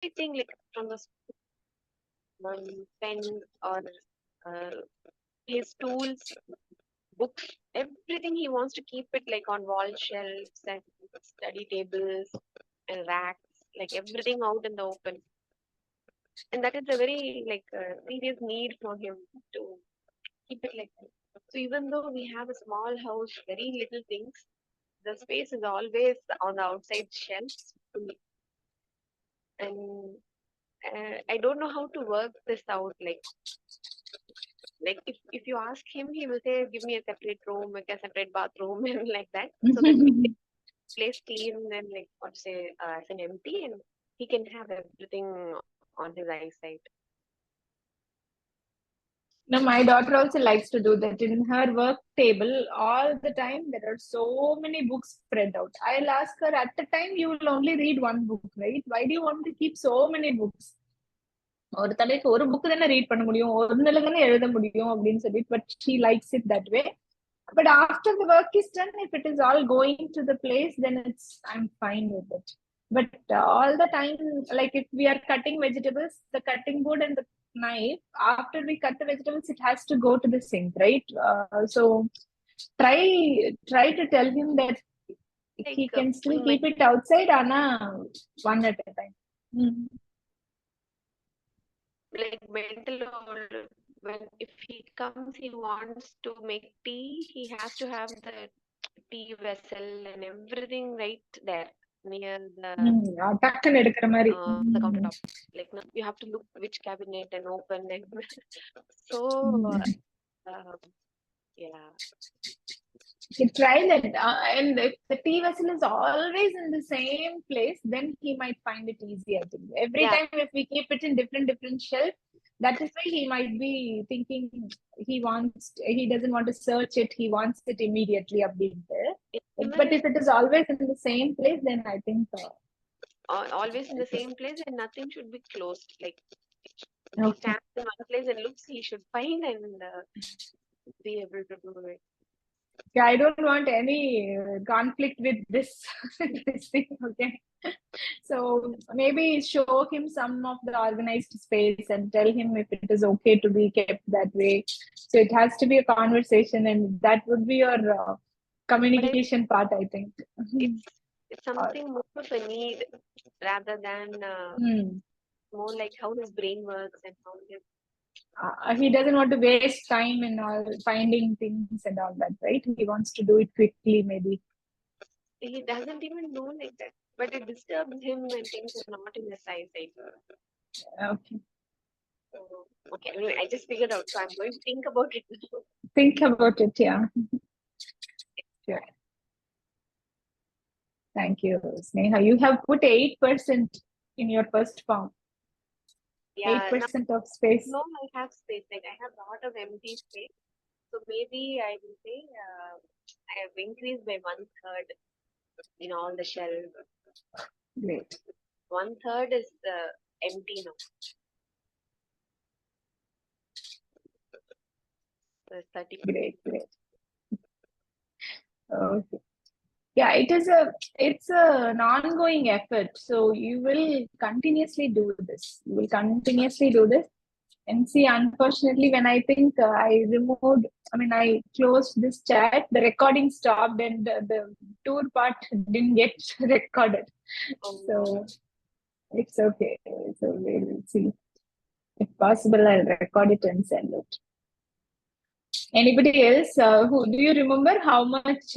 everything like from the pen or uh, his tools, books, everything he wants to keep it like on wall shelves and study tables and racks, like everything out in the open. And that is a very like serious need for him to keep it like that. So even though we have a small house, very little things, the space is always on the outside shelves. And I don't know how to work this out. Like if you ask him, he will say, "Give me a separate room, like a separate bathroom," and like that, so that we can place clean and like what to say as an empty, and he can have everything on his eyesight. No, my daughter also likes to do that. In her work table, all the time there are so many books spread out. I'll ask her, at the time you will only read one book, right? Why do you want to keep so many books? ஒரு தடவைக்கு ஒரு book தானே read பண்ண முடியும், ஒருல தானே எழுத முடியும் அப்படின்னு சொல்லி, but she likes it that way. But after the work is done, if it is all going to the place, then I'm fine with it. But all the time, like if we are cutting vegetables, the cutting board and the knife, after we cut the vegetables, it has to go to the sink, right? So try to tell him that Like he can still keep it outside, Anna, one at a time. Like mental load, when if he comes, he wants to make tea, he has to have the tea vessel and everything right there near டக்குன்னு எடுக்கிற மாதிரி. the countertop. Like now you have to look which cabinet and open and so yeah. You try that, and if the tea vessel is always in the same place, then he might find it easy. I think every time if we keep it in different shelf, that is why he might be thinking he doesn't want to search it. He wants it immediately updated. But if it is always in the same place, then I think always in the same place and nothing should be closed. Like he stands in one place and looks, he should find and be able to do it. Yeah, I don't want any conflict with this thing. Okay, so maybe show him some of the organized space and tell him if it is okay to be kept that way. So it has to be a conversation, and that would be your communication part, I think. It's something more of a need rather than more like how his brain works and how he doesn't want to waste time in all finding things and all that, right? He wants to do it quickly, maybe. He doesn't even know like that, but it disturbs him when things are not in his eyesight. Okay. Okay, anyway, I just figured out, so I'm going to think about it now. Think about it, yeah. Sure. Thank you, Sneha. You have put 8% in your first form. Yeah, 8% of space. No, I have space. Like I have a lot of empty space. So maybe I will say I have increased by 1/3 in all the shelves. Great. 1/3 is empty now. So 30. Great. Okay. Yeah, it's an ongoing effort. So you will continuously do this. And see, unfortunately, when I think I closed this chat, the recording stopped and the tour part didn't get recorded. So it's okay. So we'll see. If possible, I'll record it and send it. Anybody else? Who do you remember how much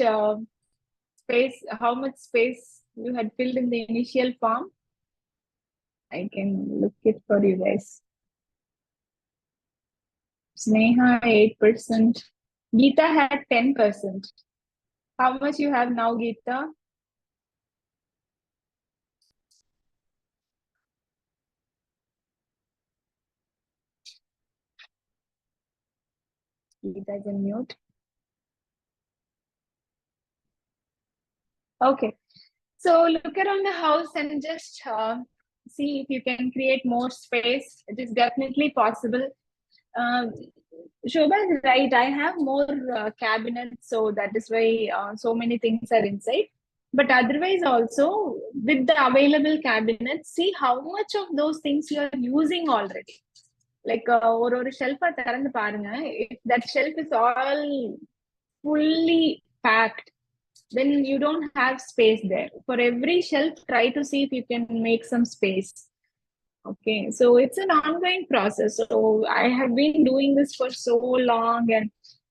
space you had filled in the initial form? I can look it for you guys. Sneha 8%. Geeta had 10%. How much you have now, Geeta? Geeta is in mute. Okay. So look around the house and just see if you can create more space. It is definitely possible. Shobha is right. I have more cabinets, so that is why so many things are inside. But otherwise also, with the available cabinets, see how much of those things you are using already. Like ஒரு shelf திறந்து பாருங்க, if that shelf is all fully packed, then you don't have space there. For every shelf, try to see if you can make some space. Okay, so it's an ongoing process. So I have been doing this for so long, and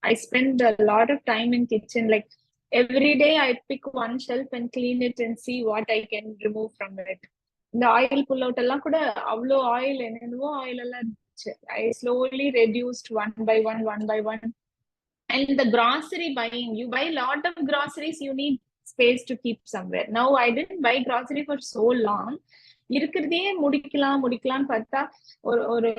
I spend a lot of time in kitchen. Like every day I pick one shelf and clean it and see what I can remove from it. The oil pull out எல்லாம் கூட அவ்வளோ oil என்னென்னவோ oil எல்லாம் இருந்துச்சு. I slowly reduced one by one. And the grocery buying, you buy a lot of groceries, you need space to keep somewhere. Now I didn't buy grocery for so long. இருக்கிறதே முடிக்கலாம்னு பார்த்தா ஒரு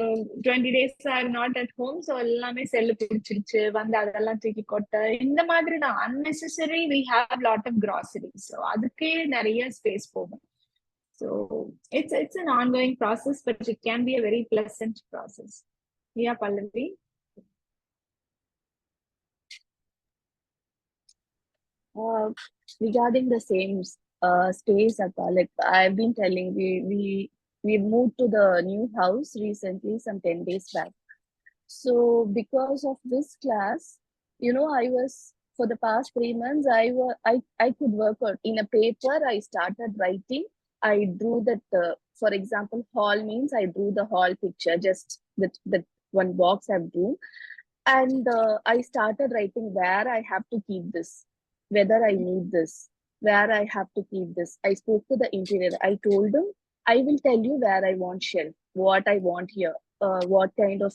20 days are not at home, so எல்லாமே cell பிடிச்சிருச்சு, வந்து அதெல்லாம் தூக்கி கொட்ட, இந்த மாதிரி தான் unnecessary we have lot of groceries. So அதுக்கே நிறைய ஸ்பேஸ் போகும். So it's an ongoing process, but it can be a very pleasant process. Yeah, Pallavi. Regarding the same space, like I've been telling, we moved to the new house recently, some 10 days back. So because of this class, I was, for the past 3 months, I could work on in a paper. I started writing. I drew that. For example, hall means I drew the hall picture, just that one box I've drawn, and I started writing where I have to keep this, whether I need this, where I have to keep this. I spoke to the interior. I told them, I will tell you where I want shelf, what I want here, what kind of,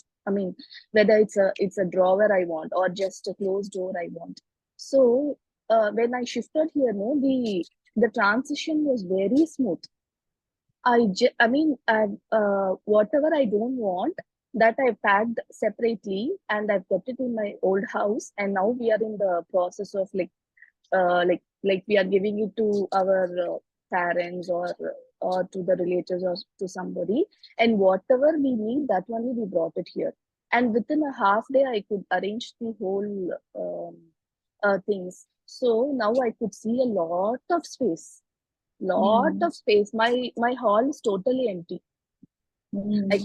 whether it's a drawer I want or just a closed door I want. So when I shifted here, the transition was very smooth. Whatever I don't want, that I packed separately and I've kept it in my old house. And now we are in the process of like we are giving it to our parents or to the relatives or to somebody. And whatever we need, that only we brought it here. And within a half day, I could arrange the whole things. So now I could see a lot of space. Of space. My hall is totally empty. I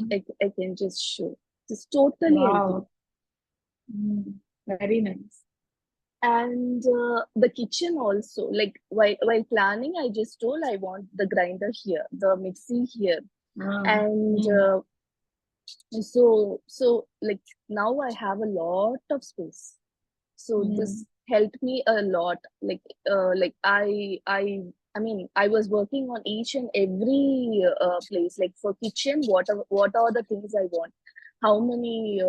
can just show. It's totally empty. Very nice. And the kitchen also, like while planning, I just told I want the grinder here, the mixie here. And so like now I have a lot of space. So this helped me a lot. I was working on each and every place. Like for kitchen, what are the things I want? How many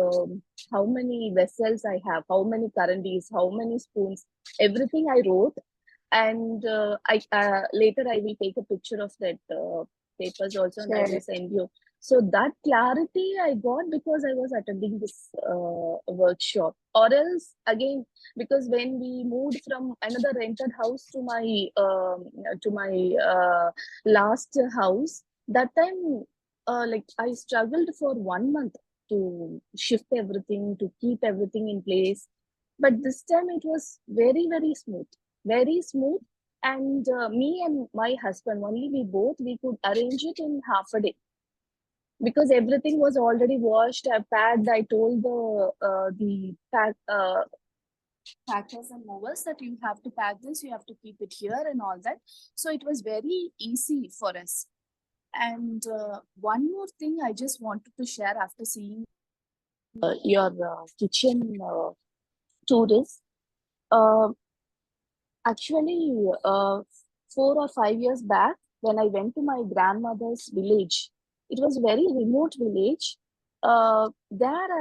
vessels I have? How many karandis? How many spoons? Everything I wrote, and I later I will take a picture of that papers also, and I will send you. So that clarity I got because I was attending this workshop. Or else again, because when we moved from another rented house to my last house, that time I struggled for 1 month to shift everything, to keep everything in place. But this time it was very, very smooth, very smooth. And me and my husband, only we could arrange it in half a day. Because everything was already washed, I packed. I told the packers and movers that you have to pack this, you have to keep it here and all that. So it was very easy for us. And one more thing I just wanted to share after seeing your kitchen tour is actually 4 or 5 years back when I went to my grandmother's village. It was a very remote village. There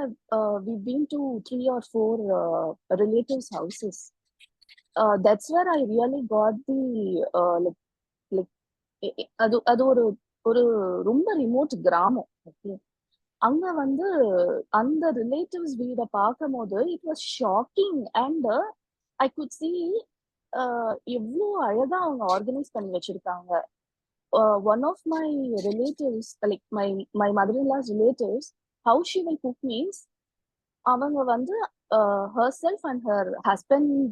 we've been to 3 or 4 relatives' houses. That's where I really got the அது ஒரு ரொம்ப remote கிராமம். Okay, அங்க வந்து அந்த relatives வீட பார்க்கும் போது it was shocking. And I could see எவ்வளோ அழகா அவங்க ஆர்கனைஸ் பண்ணி வச்சிருக்காங்க. One of my relatives, like my mother-in-law's relatives, how she will cook means, அவங்க வந்து herself and her husband,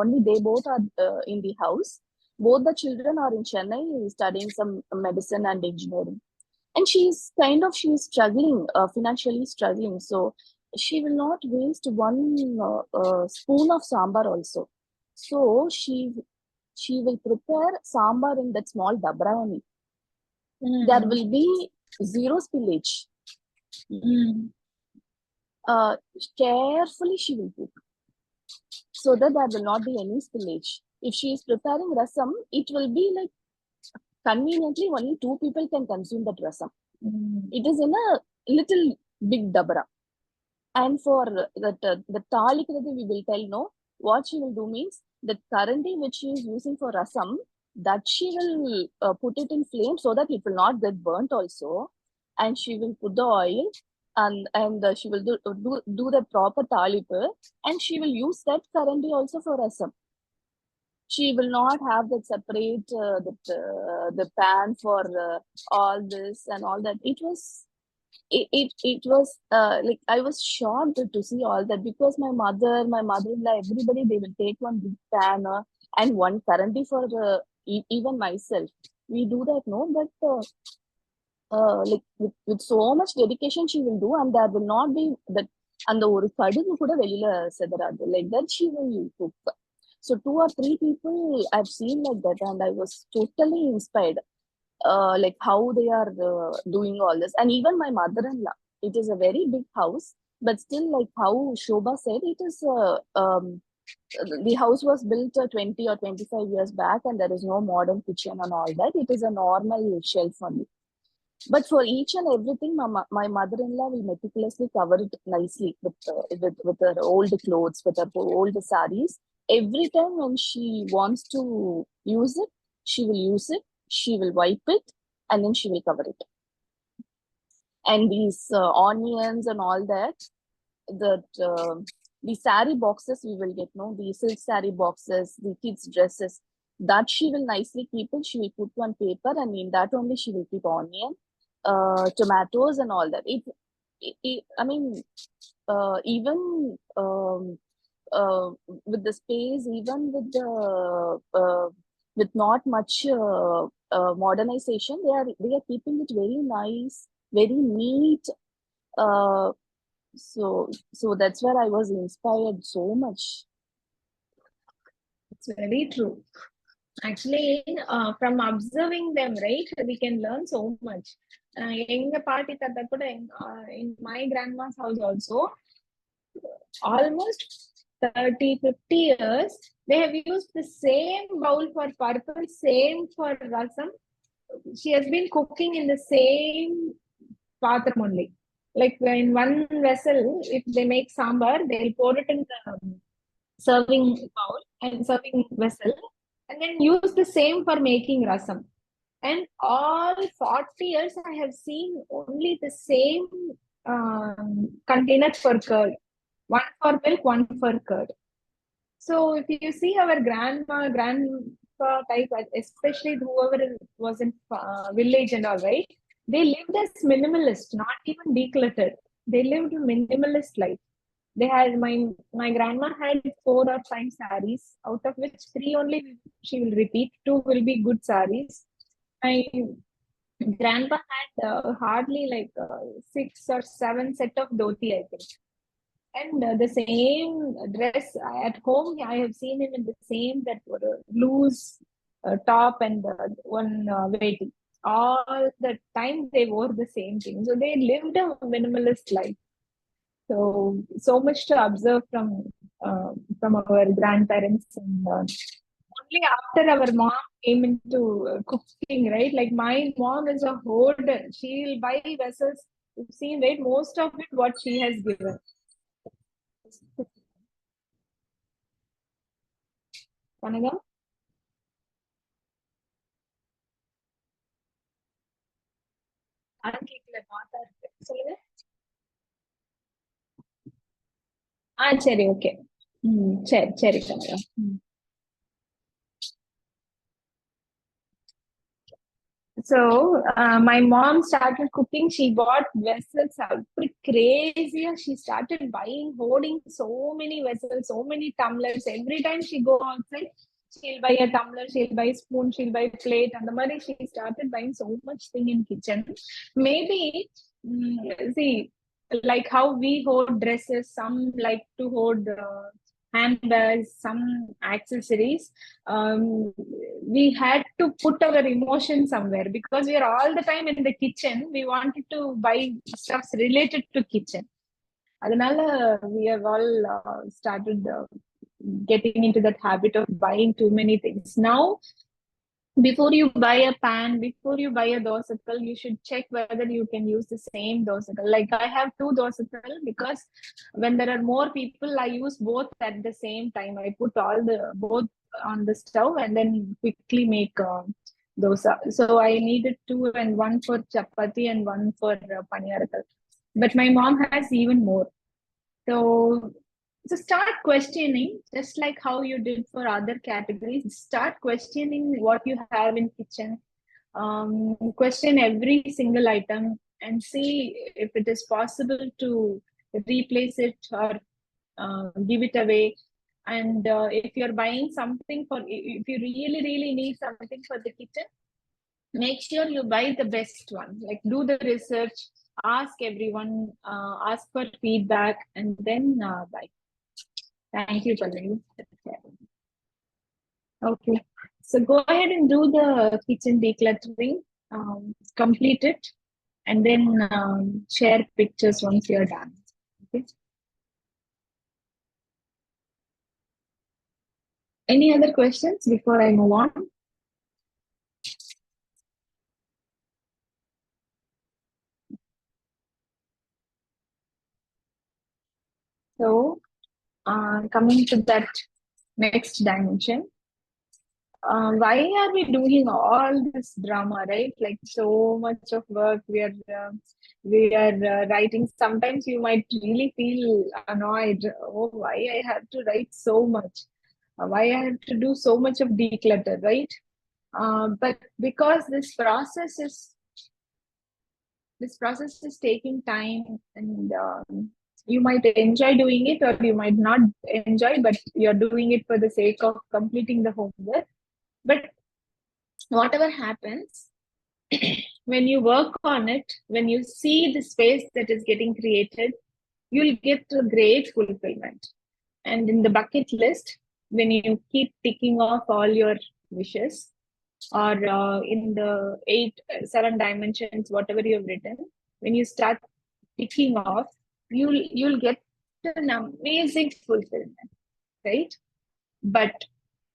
only they both are in the house. Both the children are in Chennai studying some medicine and engineering. And she's struggling, financially struggling. So she will not waste one spoon of sambar also. So she will prepare sambar in that small dabra only. There will be zero spillage. Carefully she will cook so that there will not be any spillage. If she is preparing rasam, it will be like conveniently only 2 people can consume that rasam. It is in a little big dabra. And for the talikrati, we will tell no. What she will do means the currenty which she is using for rasam, that she will put it in flame so that it will not get burnt also. And she will put the oil and she will do the proper talipu, and she will use that currenty also for rasam. She will not have that separate the pan for all this and all that. It was like I was shocked to see all that, because my mother-in-law, everybody, they will take one big pan and one currenty for even myself. We do that, no, but like with so much dedication she will do, and there will not be that and the ஒரு கடுகு கூட வெளியில செதறாது, like that she will cook. So 2 or 3 people I've seen like that, and I was totally inspired. Like how they are doing all this. And even my mother-in-law, it is a very big house, but still, like how Shobha said, it is the house was built 20 or 25 years back, and there is no modern kitchen and all that. It is a normal shelf only. But for each and everything, my mother-in-law will meticulously cover it nicely with her old clothes, with her old saris. Every time when she wants to use it, she will use it. She will wipe it, and then she will cover it. And these onions and all that, the sari boxes we will get, no, the silk sari boxes, the kids' dresses, that she will nicely keep it. She will put one paper, and in that only she will keep onion, tomatoes, and all that. I mean, even with the space, even with not much modernization, they are keeping it very nice, very neat. So that's where I was inspired so much. It's very true. Actually, from observing them, right, we can learn so much. எங்க பாட்டி தாத்தா கூட in my grandma's house also, almost 30-50 years, they have used the same bowl for purple, same for rasam. She has been cooking in the same patram only. Like in one vessel, if they make sambar, they'll pour it in the serving bowl and serving vessel, and then use the same for making rasam. And all 40 years, I have seen only the same container for curd. One for milk, one for curd. So if you see our grandpa type, especially whoever was in village and all, right, they lived as minimalist, not even decluttered. They lived a minimalist life. They had my grandma had 4 or 5 saris, out of which 3 only she will repeat, 2 will be good saris. My grandpa had hardly like 6 or 7 set of dhoti, I think. And the same dress at home, I have seen him in the same that loose top and one weighty. All the time they wore the same thing. So they lived a minimalist life. So much to observe from our grandparents. And only after our mom came into cooking, right? Like my mom is a hoarder. She'll buy vessels. You've seen, right? Most of it what she has given. Kanaga? சொல்லுங்க. சரி, okay. சரி Kanaka. So my mom started cooking. She bought vessels pretty crazy. She started hoarding so many vessels, so many tumblers. Every time she go outside, she'll buy a tumbler, she'll buy a spoon, she'll buy a plate, and the money she started buying so much thing in kitchen. Maybe see, like how we hoard dresses, some like to hoard handbags, some accessories. We had to put our emotion somewhere because we are all the time in the kitchen. We wanted to buy stuffs related to kitchen. Adanaல we have all started getting into that habit of buying too many things. Now, before you buy a pan, before you buy a dosakal, you should check whether you can use the same dosakal. Like I have two dosakal because when there are more people, I use both at the same time. I put all the both on the stove and then quickly make dosa. So I needed two, and one for chapati and one for paniyarakal. But my mom has even more. So start questioning, just like how you did for other categories. Start questioning what you have in kitchen. Question every single item and see if it is possible to replace it or give it away. And if you're buying something if you really need something for the kitchen, make sure you buy the best one. Like do the research, ask everyone, ask for feedback, and then buy. Thank you, Pallavi. Okay, so go ahead and do the kitchen decluttering, complete it, and then share pictures once you're done. Okay. Any other questions before I move on? So, coming to that next dimension, why are we doing all this drama, right? Like so much of work we are writing. Sometimes you might really feel annoyed. Oh, why I have to write so much? Why I have to do so much of declutter, right? But because this process is taking time, and you might enjoy doing it or you might not enjoy, but you're doing it for the sake of completing the homework. But whatever happens, when you work on it, when you see the space that is getting created, you'll get a great fulfillment. And in the bucket list, when you keep ticking off all your wishes, or in the 7 dimensions, whatever you've written, when you start ticking off, you'll get an amazing fulfillment, right? But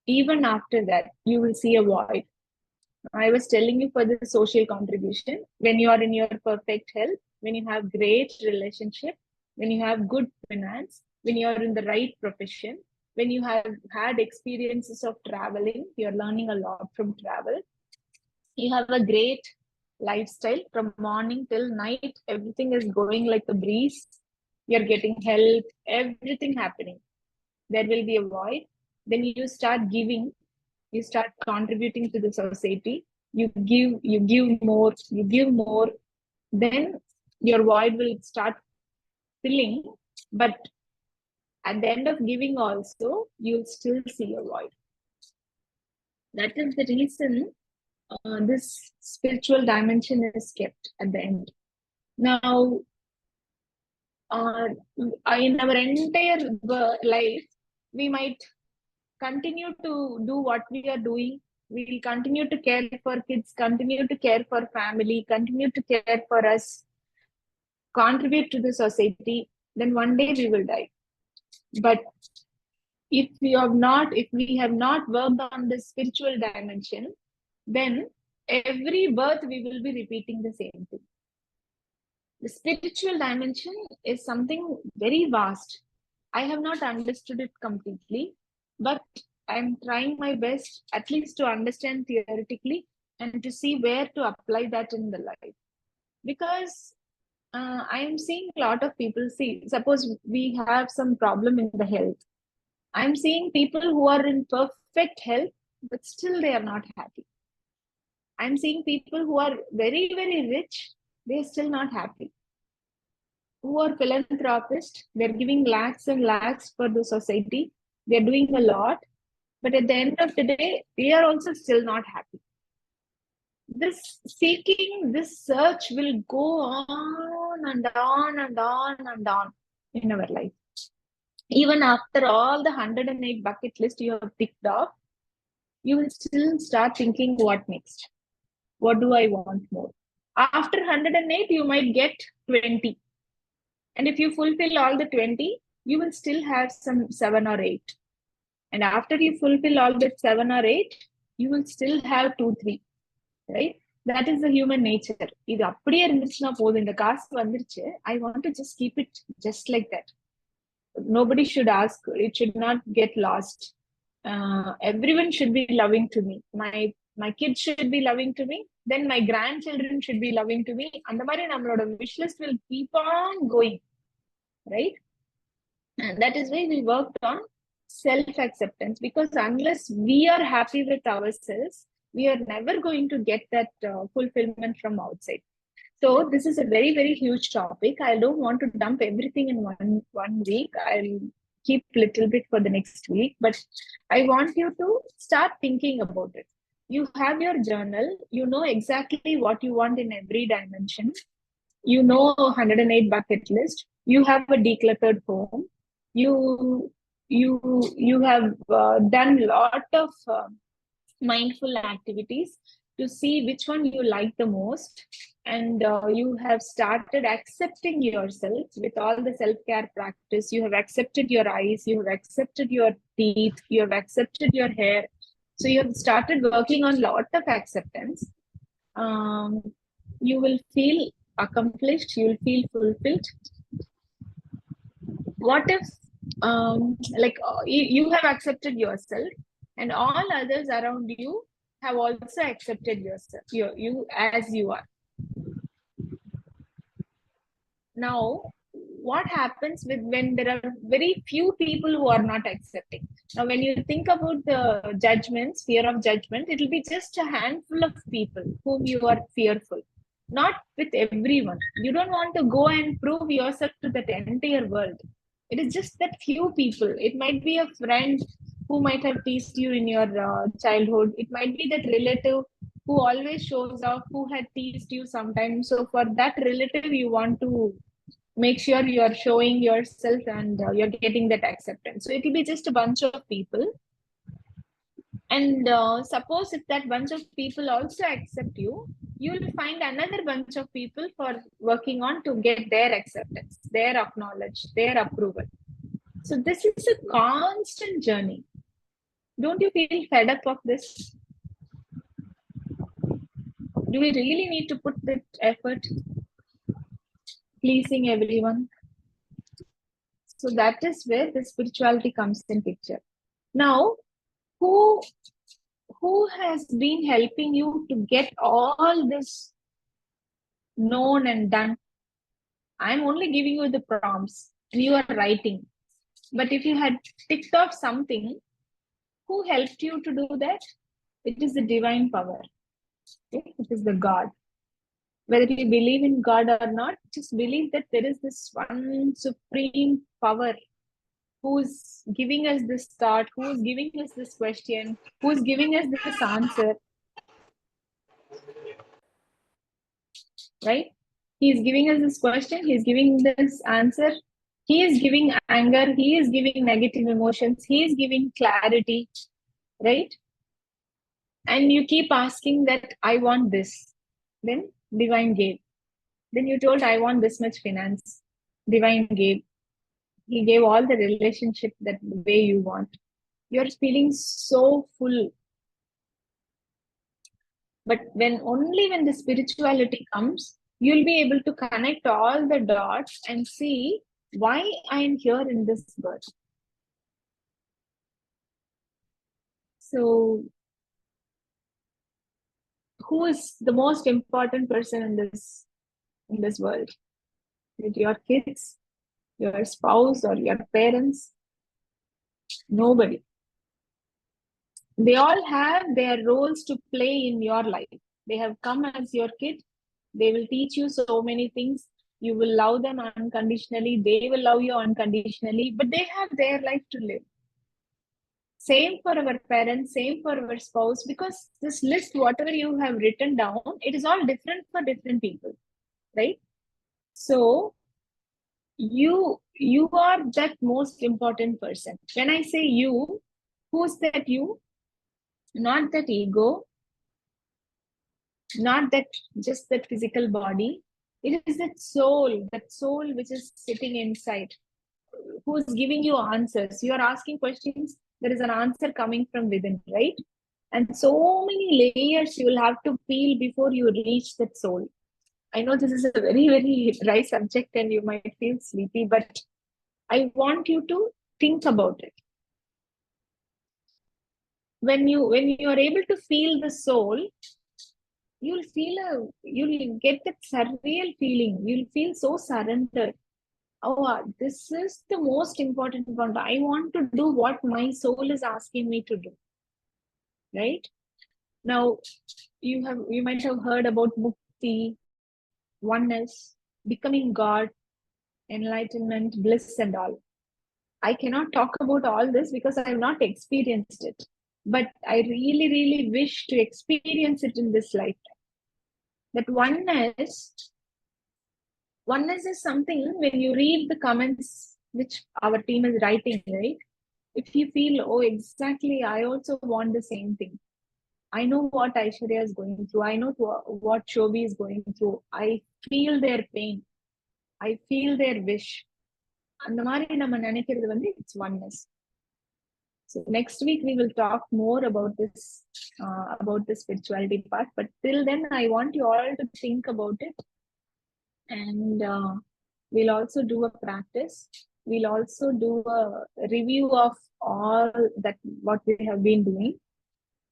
even after that, you will see a void. I was telling you for the social contribution, when you are in your perfect health, when you have great relationship, when you have good finance, when you are in the right profession, when you have had experiences of traveling, you're learning a lot from travel, you have a great lifestyle from morning till night, everything is going like a breeze, you're getting help, everything happening. There will be a void. Then you start giving, you start contributing to the society, you give more, then your void will start filling. But at the end of giving also, you'll still see a void. That is the reason this spiritual dimension is kept at the end. Now, in our entire life, we might continue to do what we are doing. We will continue to care for kids, continue to care for family, continue to care for us, contribute to the society. Then one day we will die. But if we have not worked on the spiritual dimension, then every birth we will be repeating the same thing. The spiritual dimension is something very vast. I have not understood it completely, but I'm trying my best at least to understand theoretically and to see where to apply that in the life. Because I'm seeing a lot of people, suppose we have some problem in the health. I'm seeing people who are in perfect health, but still they are not happy. I'm seeing people who are very, very rich, they're still not happy. Who are philanthropists, they're giving lakhs and lakhs for the society, they're doing a lot, But at the end of the day, we are also still not happy. This seeking, this search will go on and on and on and on in our life. Even after all the 108 bucket list you have ticked off, you will still start thinking, what next? What do I want more? After 108, you might get 20. And if you fulfill all the 20, you will still have some 7 or 8. And after you fulfill all that 7 or 8, you will still have 2, 3. Right? That is the human nature. இது அப்படியே இருந்துச்சுன்னா போதும், இந்த காசு வந்துருச்சு, I want to just keep it just like that. Nobody should ask, it should not get lost. Everyone should be loving to me. My kids should be loving to me. Then my grandchildren should be loving to me. And the mari nammaloda wish list will keep on going. Right? And that is why we worked on self-acceptance, because unless we are happy with ourselves, we are never going to get that fulfillment from outside. So this is a very, very huge topic. I don't want to dump everything in one week. I'll keep a little bit for the next week, but I want you to start thinking about it. You have your journal, you know exactly what you want in every dimension. You know 108 bucket list. You have a decluttered home. You have done a lot of mindful activities to see which one you like the most, and you have started accepting yourself with all the self-care practice. You have accepted your eyes, you have accepted your teeth, you have accepted your hair. So you have started working on a lot of acceptance. You will feel accomplished, you will feel fulfilled. What if you have accepted yourself and all others around you have also accepted yourself, you as you are? Now, what happens when there are very few people who are not accepting? Now, when you think about the judgments, fear of judgment, it will be just a handful of people whom you are fearful, not with everyone. You don't want to go and prove yourself to that entire world. It is just that few people. It might be a friend who might have teased you in your childhood. It might be that relative who always shows off, who had teased you sometimes. So for that relative, you want to make sure you are showing yourself and you're getting that acceptance. So it will be just a bunch of people. And suppose if that bunch of people also accept you, you will find another bunch of people for working on to get their acceptance, their acknowledge, their approval. So this is a constant journey. Don't you feel fed up of this? Do we really need to put that effort pleasing everyone? So that is where the spirituality comes in picture. Now, who has been helping you to get all this known and done? I'm only giving you the prompts and you are writing. But if you had ticked off something, who helped you to do that? It is the divine power. Okay? It is the God. Whether you believe in God or not, just believe that there is this one supreme power who's giving us this thought, who's giving us this question, who's giving us this answer. Right? He is giving us this question, he is giving this answer, he is giving anger, he is giving negative emotions, he is giving clarity, right? And you keep asking that, I want this. Then divine gave. Then you told, I want this much finance. Divine gave. He gave all the relationship that the way you want. You're feeling so full. But only when the spirituality comes, you'll be able to connect all the dots and see why I am here in this world. So, who is the most important person in this world? Is it your kids, your spouse, or your parents? Nobody. They all have their roles to play in your life. They have come as your kid. They will teach you so many things. You will love them unconditionally. They will love you unconditionally, but they have their life to live. Same for our parents, same for our spouse, because this list, whatever you have written down, it is all different for different people, right? So you are that most important person. When I say you, who's that you? Not that ego, not that just that physical body. It is that soul which is sitting inside, who's giving you answers. You are asking questions, there is an answer coming from within, right? And so many layers you will have to peel before you reach that soul. I know this is a very, very dry subject and you might feel sleepy, but I want you to think about it. When you are able to feel the soul, you'll get that surreal feeling. You'll feel so surrendered. Oh, this is the most important one. I want to do what my soul is asking me to do. Right? Now, you might have heard about mukti, oneness, becoming God, enlightenment, bliss, and all. I cannot talk about all this because I have not experienced it. But I really, really wish to experience it in this lifetime. That oneness is something when you read the comments which our team is writing, right? If you feel, oh, exactly, I also want the same thing. I know what Aishwarya is going through. I know what Shobhi is going through. I feel their pain. I feel their wish. And the மாதிரி நம்ம நினைக்கிறது வந்து it's oneness. So next week we will talk more about this, about the spirituality part. But till then, I want you all to think about it, and we'll also do a practice. We'll also do a review of all that what we have been doing,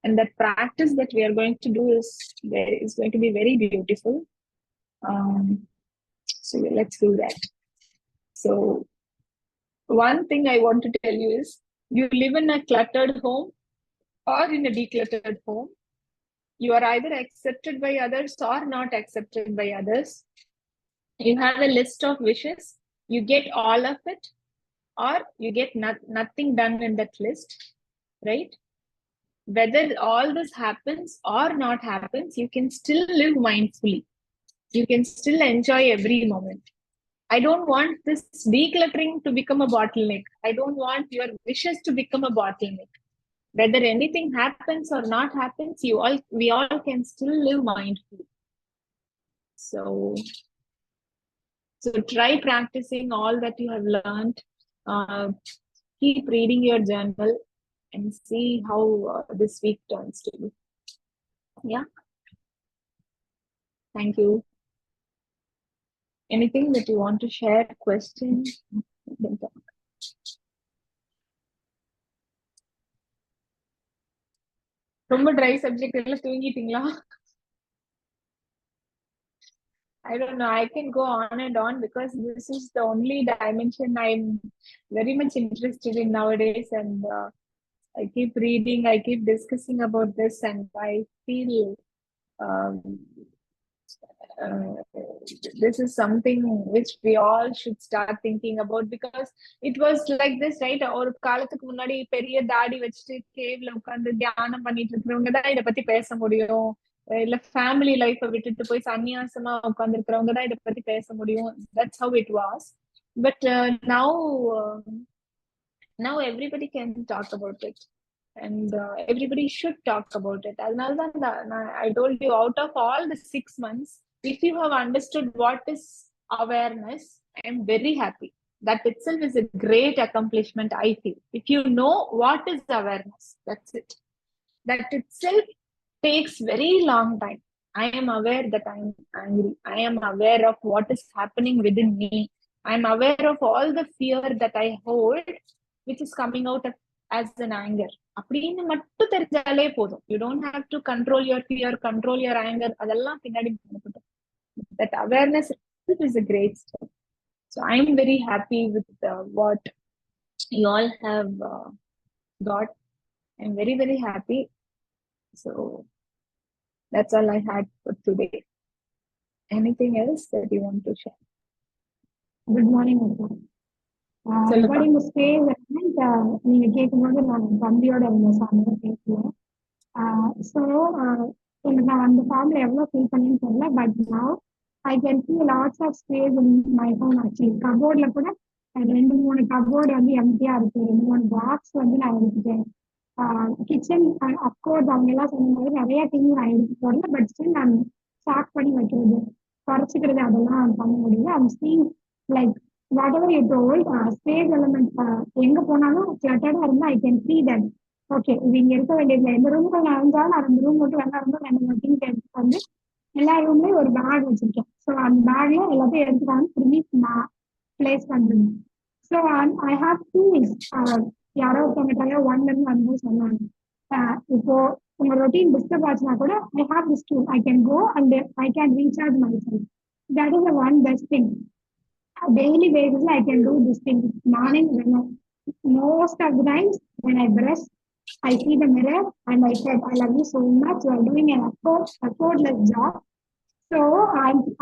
and that practice that we are going to do is going to be very beautiful. So let's do that. So one thing I want to tell you is, you live in a cluttered home or in a decluttered home. You are either accepted by others or not accepted by others. You have a list of wishes. You get all of it, or you get nothing done in that list, right? Whether all this happens or not happens, you can still live mindfully. You can still enjoy every moment. I don't want this decluttering to become a bottleneck. I don't want your wishes to become a bottleneck. Whether anything happens or not happens, we all can still live mindfully. So try practicing all that you have learned. Keep reading your journal and see how this week turns to you. Yeah. Thank you. Anything that you want to share? Question? ரொம்ப dry subject எல்லாம் தூங்கிட்டீங்களா? I don't know. I can go on and on because this is the only dimension I'm very much interested in nowadays, and I keep reading, I keep discussing about this, and I feel this is something which we all should start thinking about, because it was like this, right? ஒரு காலத்துக்கு முன்னாடி பெரிய தாடி வச்சுட்டு கேவ்ல உட்கார்ந்து தியானம் பண்ணிட்டு இருக்கிறவங்க தான் இதை பத்தி பேச முடியும். இல்ல ஃபேமிலி லைஃபை விட்டுட்டு போய் சன்னியாசமா உட்கார்ந்து இருக்கிறவங்க தான் இதை பத்தி பேச முடியும். That's how it was. But now everybody can talk about it, and everybody should talk about it. I told you, out of all the 6 months, if you have understood what is awareness, I am very happy. That itself is a great accomplishment, I feel. If you know what is awareness, that's it. That itself takes very long time. I am aware that I am angry. I am aware of what is happening within me. I am aware of all the fear that I hold, which is coming out as an anger. அப்படின்னு மட்டும் தெரிஞ்சாலே போதும். You don't have to control your fear, control your anger. அதெல்லாம் பின்னாடி பண்ணப்படும். That awareness is a great step. So I'm very happy with what you all have got. I'm very, very happy. So that's all I had for today. Anything else that you want to share? Good morning, everyone. சொல்லுப்பா. regarding the space element, நீங்க கேட்கும்போது நான் தம்பியோட இருந்த சாமி பேசுவேன். So எனக்கு நான் அந்த ஃபார்ம்ல எவ்வளோ ஃபீல் பண்ணேன்னு தெரியல, but now I can see lots of space in my home. Actually கபோர்ட்ல கூட 2-3 கபோர்டு வந்து எம்டியா இருக்கு, 2-3 பாக்ஸ் வந்து நான் எடுத்துட்டேன். கிச்சன் அப்கோர்ஸ் அவங்க எல்லாம் சொன்ன மாதிரி நிறைய திங்ஸ் நான் எடுத்து போடல, பட் ஸ்டில் நான் ஸ்டாக் பண்ணி வைக்கிறது, குறைச்சிக்கிறது அதெல்லாம் பண்ண முடியல. I'm seeing like what ever you told space element. எங்க போனாலும் கிளட்டடா இருந்தா ஐ கேன் see that ஓகே இது இங்க இருக்க வேண்டியதுல எந்த ரூமுக்கு நான் இருந்தாலும் நான் அந்த ரூம் மட்டும் வெள்ளா இருந்தாலும் 2 திங்ஸ் எடுத்து வந்து எல்லா ரூம்லயும் ஒரு பேக் வச்சிருக்கேன். ஸோ அந்த பேக்ல எல்லாத்தையும் எடுத்துக்காங்க திரும்பி நான் பிளேஸ் பண்றது. So I have tools. யாரோ ஒருத்தவங்க 1ல இருந்து வந்து சொன்னாங்க, இப்போ உங்க ரொட்டீன் டிஸ்டர்ப் ஆச்சுன்னா கூட I have this tool, I can go and I can recharge myself. That is the one best thing. Daily basis I can do this thing. Morning when most of the times when I brush, I see the mirror and I said, I love you so much. You are doing an effortless job. So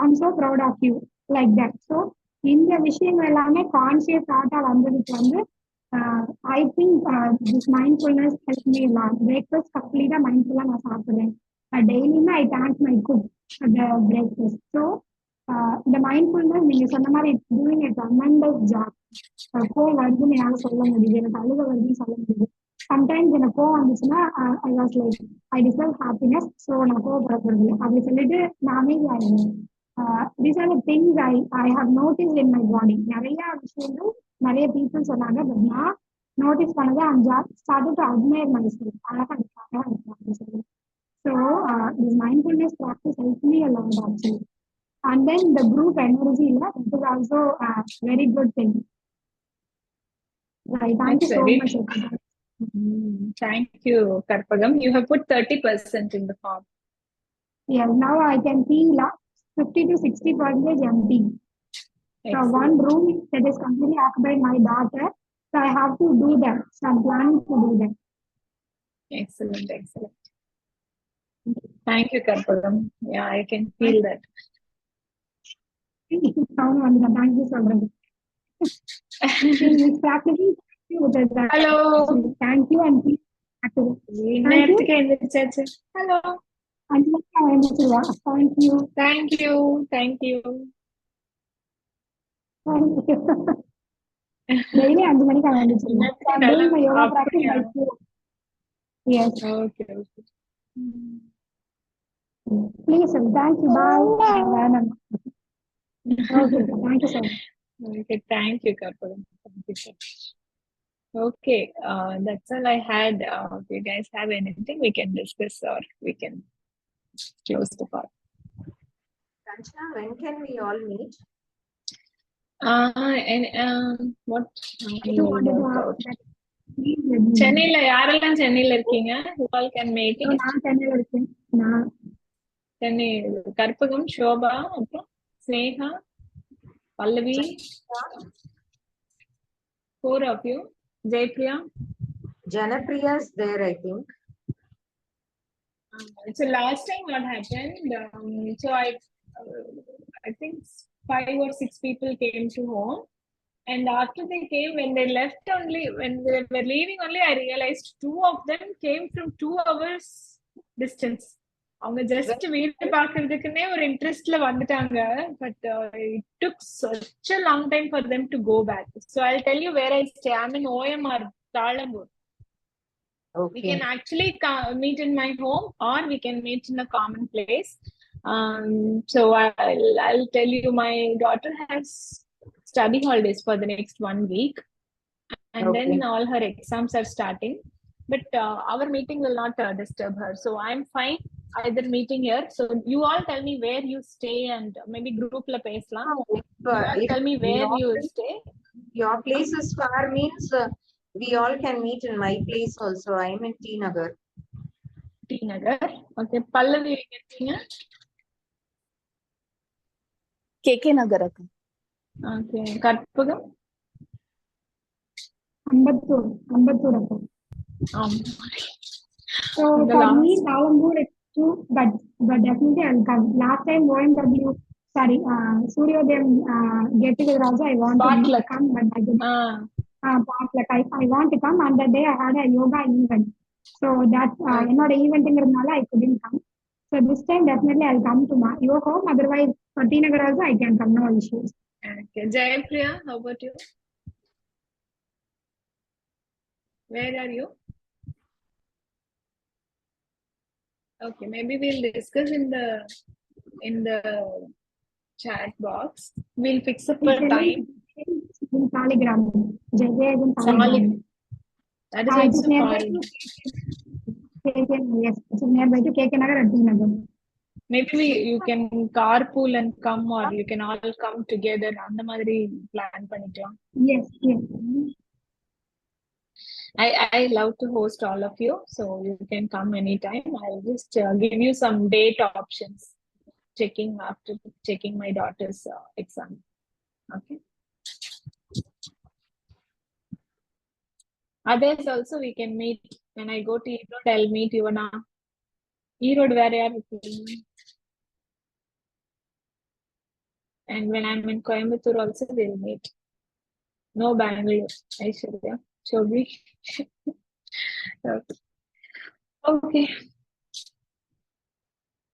I'm so proud of you, like that. So இந்த விஷயங்கள் எல்லாமே conscious தாட்டா வந்ததுக்கு வந்து I think this mindfulness help me lot. Breakfast கம்ப்ளீட்டா மைண்ட்ஃபுல்லா நான் சாப்பிடுறேன். டெய்லியுமே I thank my cook for the breakfast. So இந்த மைண்ட்ஃபுல்னஸ் நீங்க சொன்ன மாதிரி it's doing a tremendous job. கோவம் வருதுன்னு என்னால சொல்ல முடியுது, எனக்கு அழுக வருதுன்னு சொல்ல முடியுது. சம்டைம்ஸ் எனக்கு கோவம் வந்துச்சுன்னா I was like I deserve happiness, so நான் கோவப்படப்படுறது அப்படி சொல்லிட்டு நான் அமைதியாயிருந்தேன். These are the things I have notice in my body. நிறைய விஷயங்கள் நிறைய பீப்புள் சொன்னாங்க, பட் நான் நோட்டீஸ் பண்ணதை I'm started to admire my self. அழகா இருக்கு அழகா இருக்கு அப்படின்னு சொல்லி. So this mindfulness practice help me a lot actually. And then the group energy, it is also a very good thing. Right. Thank you so much. Thank you, Karpagam. You have put 30% in the form. Yeah, now I can see 50 to 60% empty. So one room that is completely occupied by my daughter. So I have to do that. So I'm planning to do that. Excellent, excellent. Thank you, Karpagam. Yeah, I can feel that. Thank you so much. Hello. Thank you and Hello. Thank you. Thank you. Thank you. Daily 5 மணிக்கு வந்துச்சிருங்க. I'm doing my yoga practice by 4. Yes. Okay. Please, thank you. Bye. Okay, thank you so much. Okay, thank you, Karpagam. Thank you so much. Okay, that's all I had. If you guys have anything, we can discuss or we can close the part. Kanchana, when can we all meet? What? You wanted to ask that. சென்னையில யாரெல்லாம் சென்னையில இருக்கீங்க? Who all can make it? நான் சென்னையில இருக்கேன். நான் Chennai Karpagam, sofa, அப்புறம் ஸ்னேகா, பல்லவி, 4 of you. Jaypriya. Janapriya is there, I think. So last time what happened? So I think 5 or 6 people came to home, and after they came, when they left only, when they were leaving only, I realized 2 of them came from 2 hours distance. அவங்க just வீடு பாக்குறதுக்குன்னே ஒரு இன்ட்ரெஸ்ட்ல வந்துட்டாங்க, but it took such a long time for them to go back. So I'll tell you where I stay. I'm in OMR, Talambur. Okay. We can actually meet in my home or we can meet in a common place. So I'll tell you, my daughter has study holidays for the next 1 week, and Okay. then all her exams are starting, but our meeting will not disturb her, so I'm fine either meeting here. So you all tell me where you stay and maybe group la pesalam. Tell me where you stay. Your place is far means we all can meet in my place also. I'm in T Nagar. T Nagar. Okay. Pallavi, எங்க இருக்கீங்க? KK Nagar. Okay. Karpagam? Ambattur. So for me, Talambur is too, but definitely I'll come. Last time OMW sorry, Suryodayam get together also I want to Potluck. come, but I didn't. Potluck. I want to come. On that day I had a yoga event. So that என்னோட ஈவெண்ட்ங்கிறதுனால I couldn't come. So this time definitely I'll come to your home. Otherwise, for Tinagar also I can come. No issues. Okay. Jayapriya, how about you? Where are you? Okay, maybe we'll discuss in the chat box. We'll fix up a time. In Saligram. Jayaj in Saligram. That is It is also nearby far. to KK. Yes, it's nearby to KK Nagar at Tinagar. Maybe you can carpool and come, or you can all come together. அந்த மாதிரி plan பண்ணிக்கலாம். Yes, yes. I love to host all of you, so you can come anytime. I'll just give you some date options. After checking my daughter's exam. Okay. Others also we can meet. When I go to Erode, I'll meet Ivana. Erode, where are you? And when I'm in Coimbatore also, we'll meet. No Bangalore, Aishwarya. Shobhi. Okay.